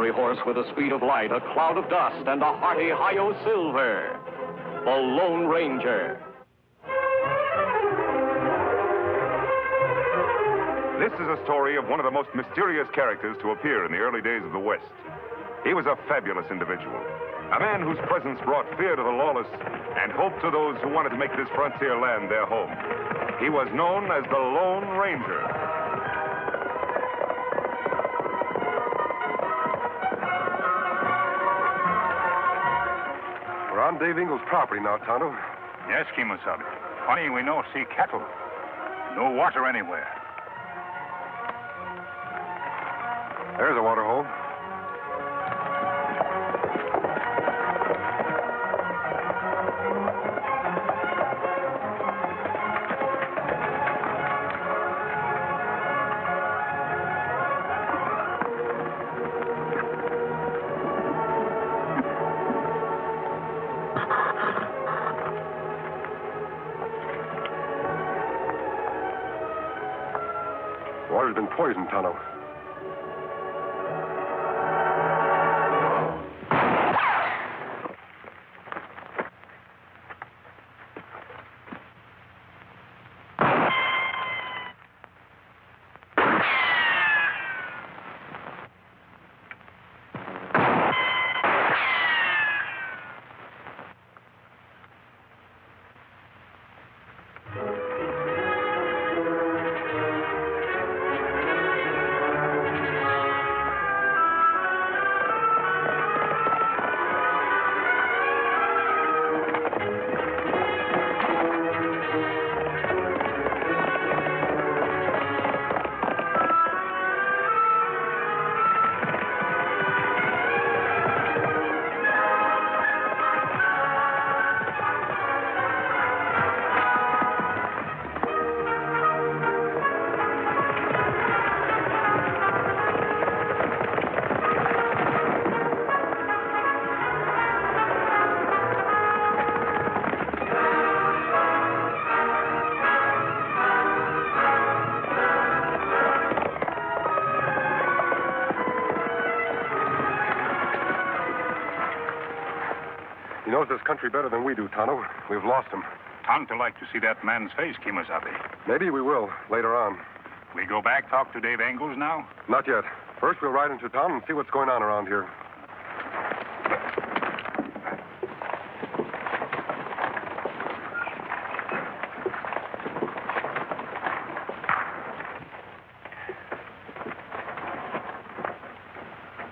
fiery horse with the speed of light, a cloud of dust, and a hearty hi-yo silver. The Lone Ranger. This is a story of one of the most mysterious characters to appear in the early days of the West. He was a fabulous individual, a man whose presence brought fear to the lawless and hope to those who wanted to make this frontier land their home. He was known as the Lone Ranger. We're on Dave Engles' property now, Tonto. Yes, Kimosabe. Funny, we no see cattle. No water anywhere. There's a water hole. Water's been poisoned, Tonto. He knows this country better than we do, Tonto. We've lost him. Tonto like to see that man's face, Kimosabe. Maybe we will, later on. We go back, talk to Dave Engles now? Not yet. First, we'll ride into town and see what's going on around here.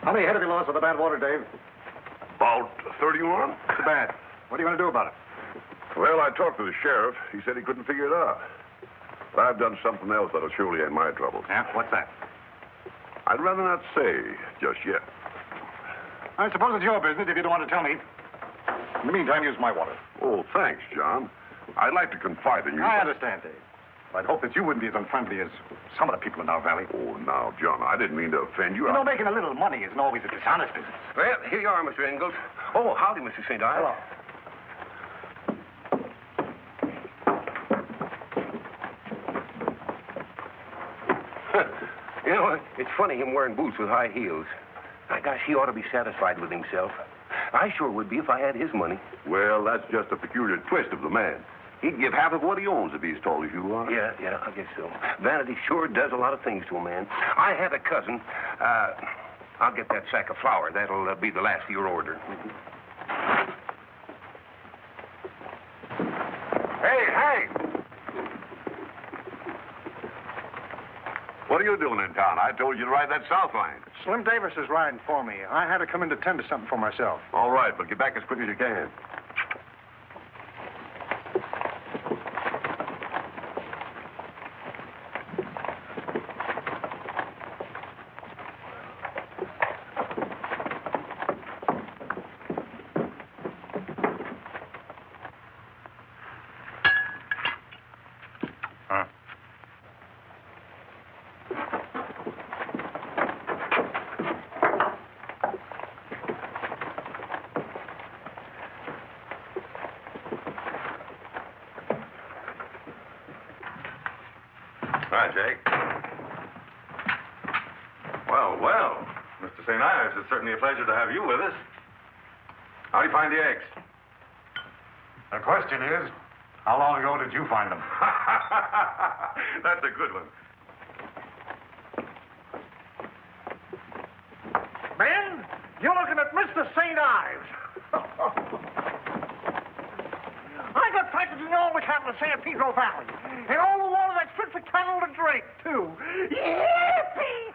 How many head have you lost with the bad water, Dave? About 31. Too bad. What are you going to do about it? Well, I talked to the sheriff. He said he couldn't figure it out. But I've done something else that'll surely end my trouble. Yeah? What's that? I'd rather not say just yet. I suppose it's your business if you don't want to tell me. In the meantime, use my water. Oh, thanks, John. I'd like to confide in you. I understand, Dave. I'd hope that you wouldn't be as unfriendly as some of the people in our valley. Oh, now, John, I didn't mean to offend you. You know, making a little money isn't always a dishonest business. Well, here you are, Mr. Engles. Oh, howdy, Mr. St. Ives. Hello. You know, it's funny him wearing boots with high heels. My gosh, he ought to be satisfied with himself. I sure would be if I had his money. Well, that's just a peculiar twist of the man. He'd give half of what he owns if he's as tall as you are. Yeah, I guess so. Vanity sure does a lot of things to a man. I had a cousin. I'll get that sack of flour. That'll be the last of your order. Hey! What are you doing in town? I told you to ride that south line. Slim Davis is riding for me. I had to come in to tend to something for myself. All right, but get back as quick as you can. Hi, Jake. Well, Mr. St. Ives, it's certainly a pleasure to have you with us. How do you find the eggs? The question is, how long ago did you find them? That's a good one. Ben, you're looking at Mr. St. Ives. I got practically all the cattle in San Pedro Valley. And all the water that's fit for cattle to drink, too. Yippee!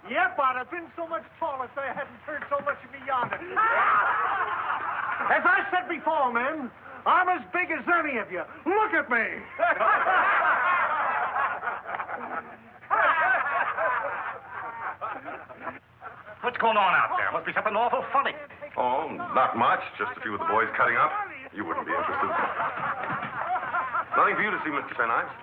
Yep, I'd have been so much taller if they hadn't turned so much of me yonder. As I said before, men, I'm as big as any of you. Look at me. What's going on out there? Must be something awful funny. Oh, not much. Just a few of the boys cutting up. You wouldn't be interested. Nothing for you to see, Mr. St. Ives.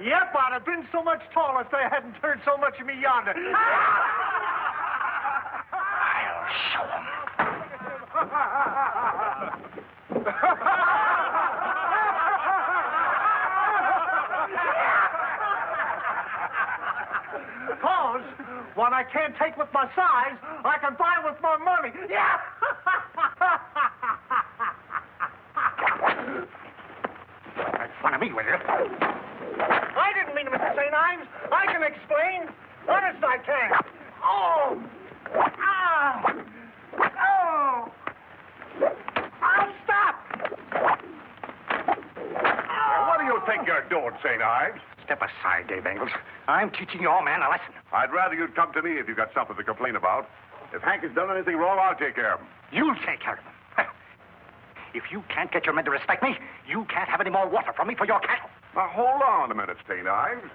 Yep, I'd have been so much taller if they hadn't turned so much of me yonder. I'll show 'em. Because what I can't take with my size, I can buy with my money. Yeah! Make fun of me, will you? I didn't mean to, Mr. St. Ives. I can explain. Honest, I can. Oh! Ah! Oh! I'll stop! What do you think you're doing, St. Ives? Step aside, Dave Engles. I'm teaching your man a lesson. I'd rather you'd come to me if you've got something to complain about. If Hank has done anything wrong, I'll take care of him. You'll take care of him. If you can't get your men to respect me, you can't have any more water from me for your cattle. Now, hold on a minute, St. Ives.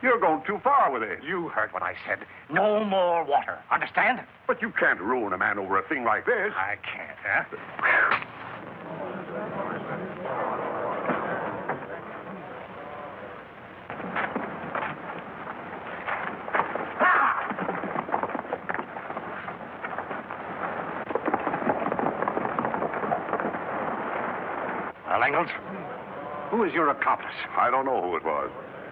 You're going too far with this. You heard what I said. No more water. Understand? But you can't ruin a man over a thing like this. I can't, huh? Well, Engles, who is your accomplice? I don't know who it was.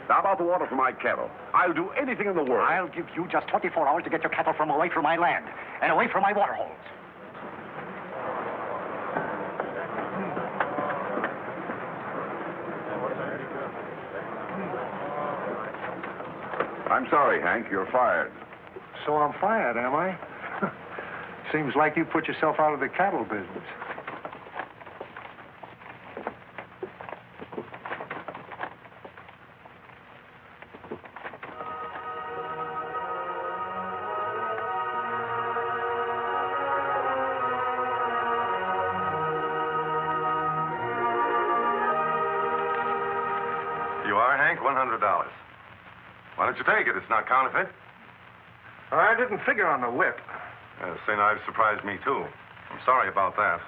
Now, about the water for my cattle. I'll do anything in the world. I'll give you just 24 hours to get your cattle from away from my land and away from my water holes. I'm sorry, Hank. You're fired. So I'm fired, am I? Seems like you put yourself out of the cattle business. You are, Hank? $100. Why don't you take it? It's not counterfeit. I didn't figure on the whip. St. Ives surprised me, too. I'm sorry about that.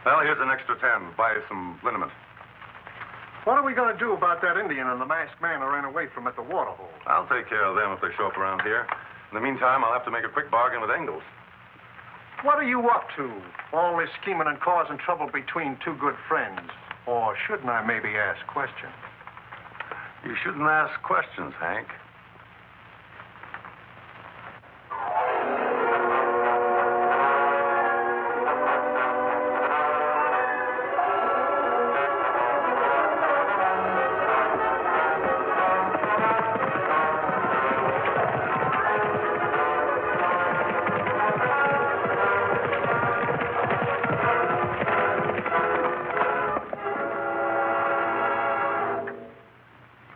Well, here's an extra 10. Buy you some liniment. What are we going to do about that Indian and the masked man I ran away from at the water hole? I'll take care of them if they show up around here. In the meantime, I'll have to make a quick bargain with Engles. What are you up to? All this scheming and causing trouble between two good friends. Or shouldn't I maybe ask questions? You shouldn't ask questions, Hank.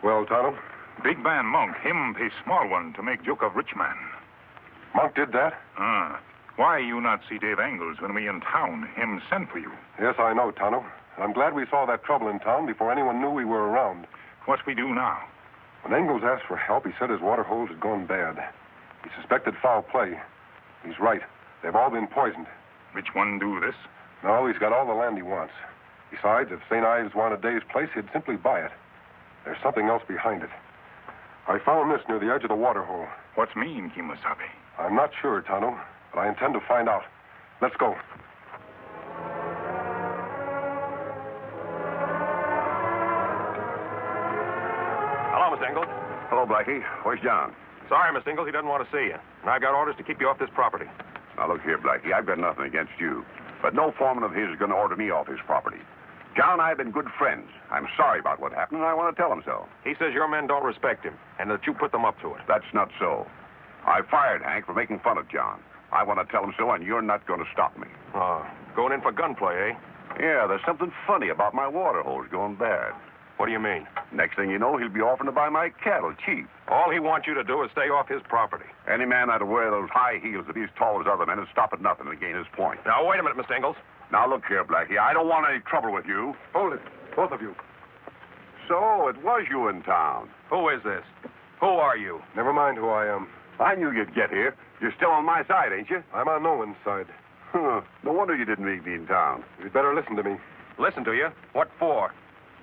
Well, Tonto, Big man Monk, him pay small one to make joke of rich man. Monk did that? Why you not see Dave Engles when we in town? Him send for you. Yes, I know, Tonto. And I'm glad we saw that trouble in town before anyone knew we were around. What we do now? When Engles asked for help, he said his water holes had gone bad. He suspected foul play. He's right. They've all been poisoned. Which one do this? No, he's got all the land he wants. Besides, if St. Ives wanted Dave's place, he'd simply buy it. There's something else behind it. I found this near the edge of the water hole. What's mean, Kimosabe? I'm not sure, Tonto, but I intend to find out. Let's go. Hello, Miss Engles. Hello, Blackie. Where's John? Sorry, Mr. Engles, he doesn't want to see you. And I've got orders to keep you off this property. Now, look here, Blackie. I've got nothing against you. But no foreman of his is going to order me off his property. John and I have been good friends. I'm sorry about what happened, and I want to tell him so. He says your men don't respect him, and that you put them up to it. That's not so. I fired Hank for making fun of John. I want to tell him so, and you're not going to stop me. Going in for gunplay, eh? Yeah, there's something funny about my water hose going bad. What do you mean? Next thing you know, he'll be offering to buy my cattle cheap. All he wants you to do is stay off his property. Any man that'd wear those high heels that he's tall as other men would stop at nothing to gain his point. Now, wait a minute, Mr. Engles. Now, look here, Blackie. I don't want any trouble with you. Hold it, both of you. So, it was you in town. Who is this? Who are you? Never mind who I am. I knew you'd get here. You're still on my side, ain't you? I'm on no one's side. Huh. No wonder you didn't meet me in town. You'd better listen to me. Listen to you? What for?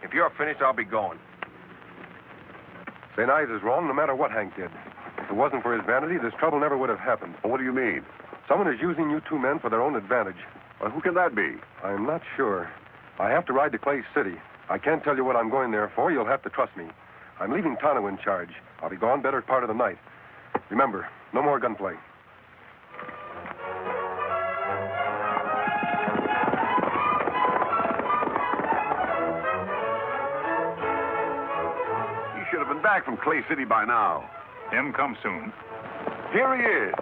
If you're finished, I'll be going. St. Ives is wrong no matter what Hank did. If it wasn't for his vanity, this trouble never would have happened. Well, what do you mean? Someone is using you two men for their own advantage. Well, who can that be? I'm not sure. I have to ride to Clay City. I can't tell you what I'm going there for. You'll have to trust me. I'm leaving Tonto in charge. I'll be gone better part of the night. Remember, no more gunplay. He should have been back from Clay City by now. Him come soon. Here he is.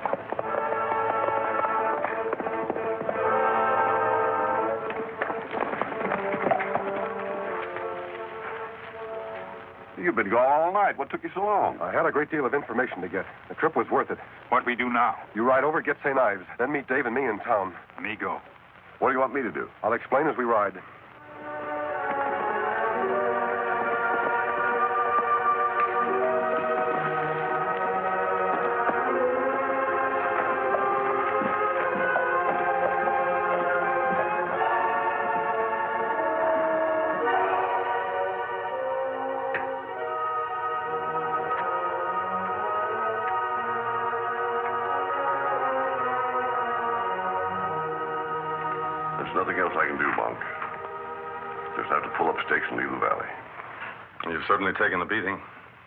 You've been gone all night. What took you so long? I had a great deal of information to get. The trip was worth it. What we do now? You ride over, get St. Ives, then meet Dave and me in town. Me go. What do you want me to do? I'll explain as we ride. There's nothing else I can do, Monk. Just have to pull up stakes and leave the valley. You've certainly taken the beating,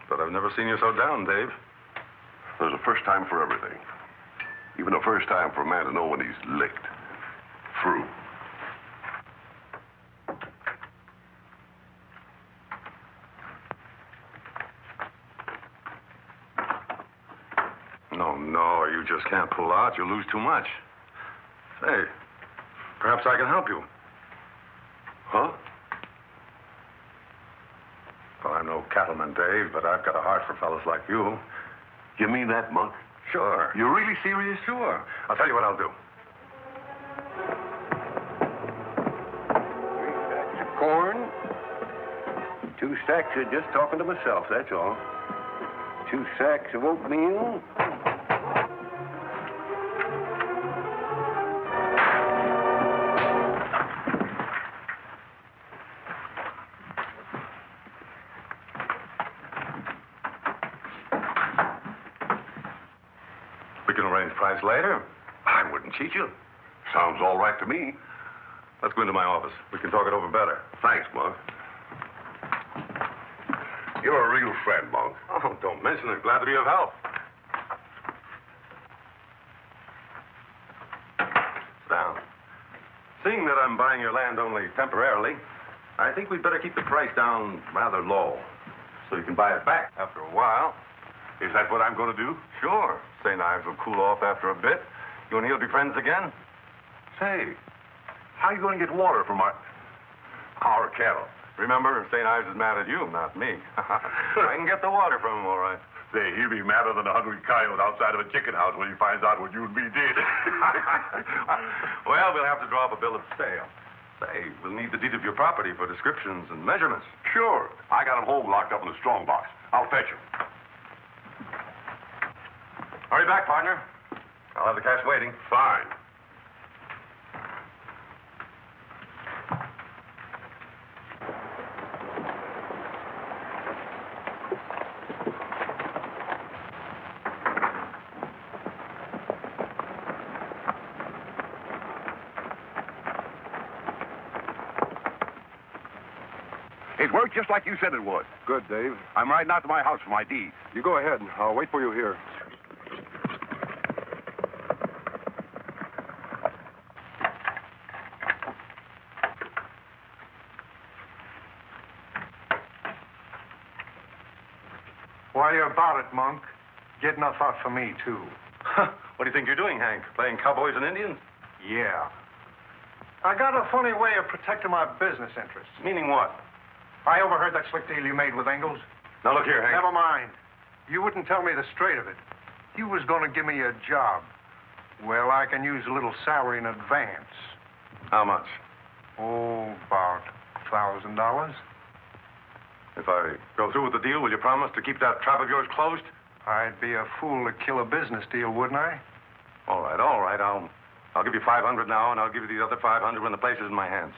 but I've never seen you so down, Dave. There's a first time for everything. Even a first time for a man to know when he's licked. Through. No, you just can't pull out. You'll lose too much. Say, perhaps I can help you. Huh? Well, I'm no cattleman, Dave, but I've got a heart for fellas like you. You mean that, Monk? Sure. You're really serious? Sure. I'll tell you what I'll do. 3 sacks of corn. 2 sacks of just talking to myself, that's all. 2 sacks of oatmeal. We can arrange price later. I wouldn't cheat you. Sounds all right to me. Let's go into my office. We can talk it over better. Thanks, Monk. You're a real friend, Monk. Oh, don't mention it. Glad to be of help. Sit down. Seeing that I'm buying your land only temporarily, I think we'd better keep the price down rather low, so you can buy it back after a while. Is that what I'm going to do? Sure. St. Ives will cool off after a bit. You and he'll be friends again. Say, how are you going to get water from our cattle? Remember, St. Ives is mad at you, not me. I can get the water from him, all right. Say, he'll be madder than a hungry coyote outside of a chicken house when he finds out what you and me did. Well, we'll have to draw up a bill of sale. Say, we'll need the deed of your property for descriptions and measurements. Sure. I got him home locked up in the strong box. I'll fetch him. Hurry back, partner. I'll have the cash waiting. Fine. It worked just like you said it would. Good, Dave. I'm riding out to my house for my deed. You go ahead. I'll wait for you here. While you're about it, Monk, get enough out for me, too. What do you think you're doing, Hank? Playing cowboys and Indians? Yeah. I got a funny way of protecting my business interests. Meaning what? I overheard that slick deal you made with Engles. Now, look here, Hank. Never mind. You wouldn't tell me the straight of it. You was going to give me a job. Well, I can use a little salary in advance. How much? Oh, about $1,000. If I go through with the deal, will you promise to keep that trap of yours closed? I'd be a fool to kill a business deal, wouldn't I? All right. I'll give you $500 now, and I'll give you the other $500 when the place is in my hands.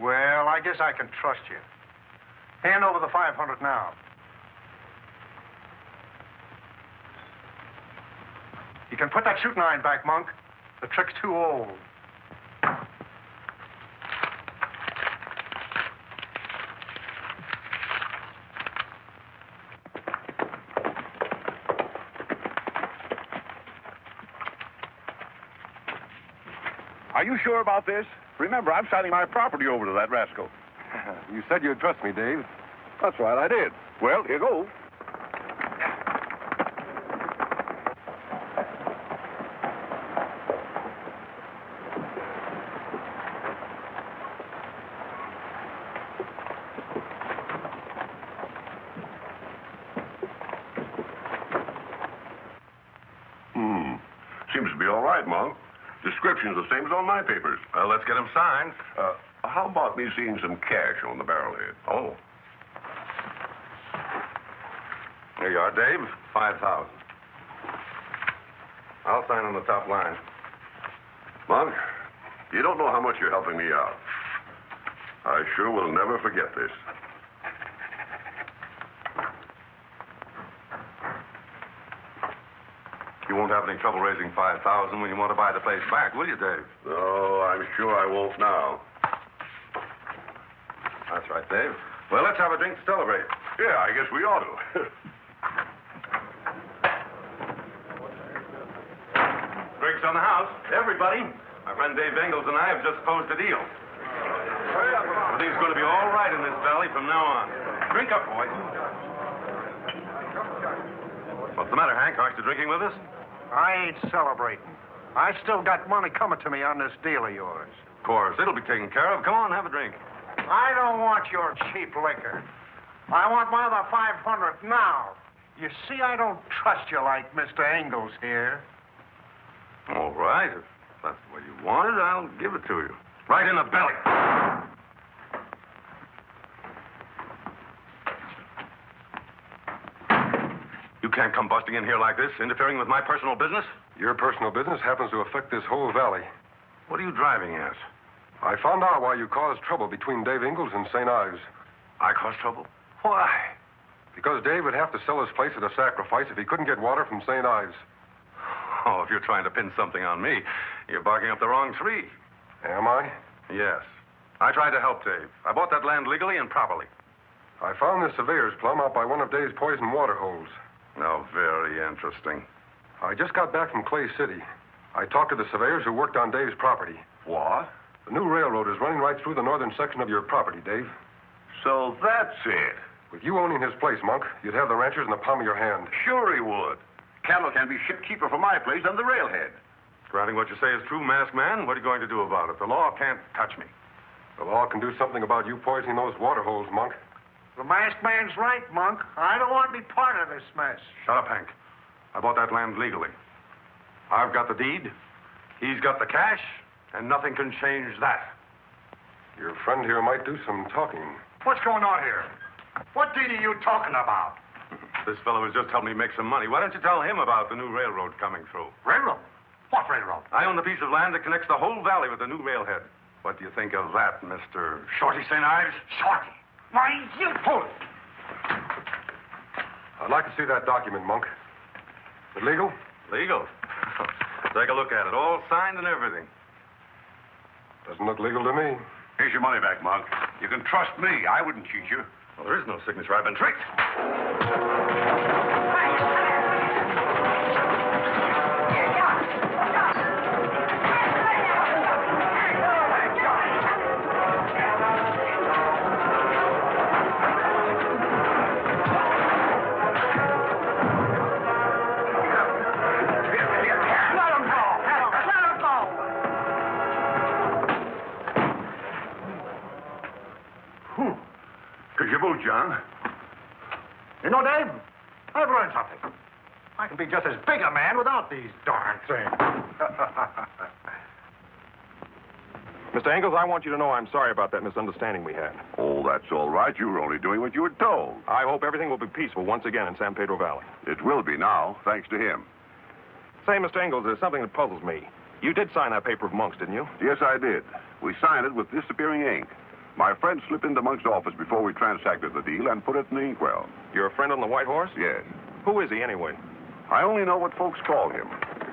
Well, I guess I can trust you. Hand over the $500 now. You can put that shooting iron back, Monk. The trick's too old. Are you sure about this? Remember, I'm signing my property over to that rascal. You said you'd trust me, Dave. That's right, I did. Well, here goes. Seems to be all right, Monk. Description's the same as on my papers. Well, let's get him signed. How about me seeing some cash on the barrelhead? Oh. Here you are, Dave. 5,000. I'll sign on the top line. Monk, you don't know how much you're helping me out. I sure will never forget this. You won't have any trouble raising 5,000 when you want to buy the place back, will you, Dave? No, I'm sure I won't now. That's right, Dave. Well, let's have a drink to celebrate. Yeah, I guess we ought to. Drinks on the house. Everybody. My friend Dave Engles and I have just closed a deal. Everything's going to be all right in this valley from now on. Drink up, boys. What's the matter, Hank? Aren't you drinking with us? I ain't celebrating. I still got money coming to me on this deal of yours. Of course. It'll be taken care of. Come on, have a drink. I don't want your cheap liquor. I want my other $500 now. You see, I don't trust you like Mr. Engles here. All right. If that's the way you want it, I'll give it to you. Right in the belly. You can't come busting in here like this, interfering with my personal business. Your personal business happens to affect this whole valley. What are you driving at? I found out why you caused trouble between Dave Engles and St. Ives. I caused trouble? Why? Because Dave would have to sell his place at a sacrifice if he couldn't get water from St. Ives. Oh, if you're trying to pin something on me, you're barking up the wrong tree. Am I? Yes. I tried to help Dave. I bought that land legally and properly. I found this surveyor's plum out by one of Dave's poison water holes. Oh, very interesting. I just got back from Clay City. I talked to the surveyors who worked on Dave's property. What? The new railroad is running right through the northern section of your property, Dave. So that's it. With you owning his place, Monk, you'd have the ranchers in the palm of your hand. Sure he would. Cattle can be shipped cheaper from my place than the railhead. Granting what you say is true, masked man, what are you going to do about it? The law can't touch me. The law can do something about you poisoning those water holes, Monk. The masked man's right, Monk. I don't want to be part of this mess. Shut up, Hank. I bought that land legally. I've got the deed. He's got the cash, and nothing can change that. Your friend here might do some talking. What's going on here? What deed are you talking about? This fellow has just helped me make some money. Why don't you tell him about the new railroad coming through? Railroad? What railroad? I own the piece of land that connects the whole valley with the new railhead. What do you think of that, Mr. Shorty St. Ives? Shorty? Why, you fool! I'd like to see that document, Monk. Is it legal? Legal? Take a look at it. All signed and everything. Doesn't look legal to me. Here's your money back, Monk. You can trust me. I wouldn't cheat you. Well, there is no signature. I've been tricked. John. You know, Dave, I've learned something. I can be just as big a man without these darn things. Mr. Engles, I want you to know I'm sorry about that misunderstanding we had. Oh, that's all right. You were only doing what you were told. I hope everything will be peaceful once again in San Pedro Valley. It will be now, thanks to him. Say, Mr. Engles, there's something that puzzles me. You did sign that paper of Monk's, didn't you? Yes, I did. We signed it with disappearing ink. My friend slipped into Monk's office before we transacted the deal and put it in the inkwell. Your friend on the White Horse? Yes. Who is he, anyway? I only know what folks call him.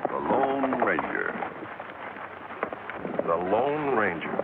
The Lone Ranger. The Lone Ranger.